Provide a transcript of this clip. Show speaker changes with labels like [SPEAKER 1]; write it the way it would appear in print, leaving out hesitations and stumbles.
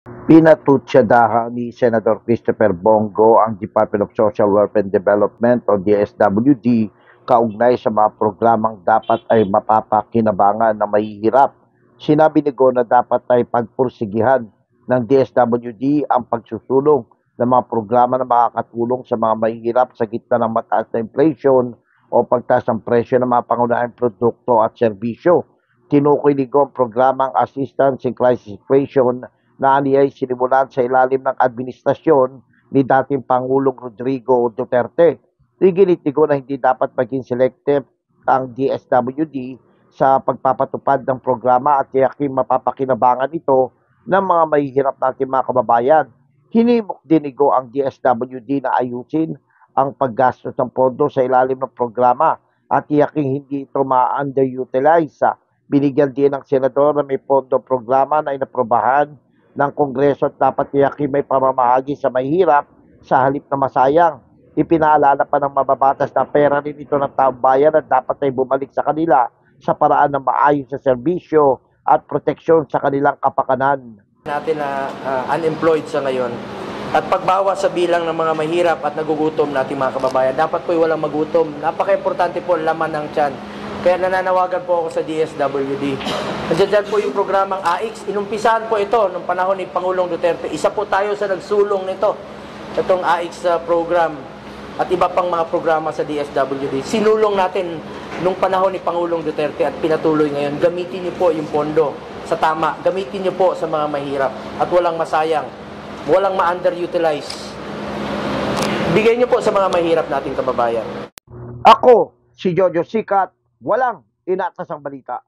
[SPEAKER 1] Pinatutsadahan ni Senador Christopher Bongo ang Department of Social Welfare and Development o DSWD kaugnay sa mga programang dapat ay mapapakinabangan na mahihirap. Sinabi ni Go na dapat ay pagpursigihan ng DSWD ang pagsusulong ng mga programa na makakatulong sa mga mahihirap sa gitna ng mataas na inflation o pagtaas ng presyo ng mga pangunahing produkto at serbisyo. Tinukoy ni Go ang programang Assistance in Crisis Situation na aniyay sinimulan sa ilalim ng administrasyon ni dating Pangulong Rodrigo Duterte. Iginit ni Go na hindi dapat maging selective ang DSWD sa pagpapatupad ng programa at tiyaking mapapakinabangan ito ng mga mahihirap nating mga kababayan. Hinimok din ni Go ang DSWD na ayusin ang paggastos ng pondo sa ilalim ng programa at tiyaking hindi ito ma-underutilize. Binigyan din ng senador na may pondo programa na inaprobahan ng Kongreso at dapat tiyakin may pamamahagi sa mahihirap sa halip na masayang. Ipinaalala pa ng mababatas na pera rin ito ng taong bayan at dapat ay bumalik sa kanila sa paraan ng maayos na serbisyo at proteksyon sa kanilang kapakanan.
[SPEAKER 2] Natin na unemployed sa ngayon at pagbawas sa bilang ng mga mahirap at nagugutom nating mga kababayan. Dapat po walang magutom. Napaka-importante po ang laman ng tiyan. Kaya nananawagan po ako sa DSWD. Nandiyan po yung programang AIX. Inumpisahan po ito nung panahon ni Pangulong Duterte. Isa po tayo sa nagsulong nito. Itong AIX program at iba pang mga programa sa DSWD. Sinulong natin nung panahon ni Pangulong Duterte at pinatuloy ngayon. Gamitin niyo po yung pondo sa tama. Gamitin niyo po sa mga mahirap at walang masayang. Walang ma-underutilize. Bigay niyo po sa mga mahirap nating kababayan.
[SPEAKER 1] Ako, si Jojo Sikat, walang inatasang balita.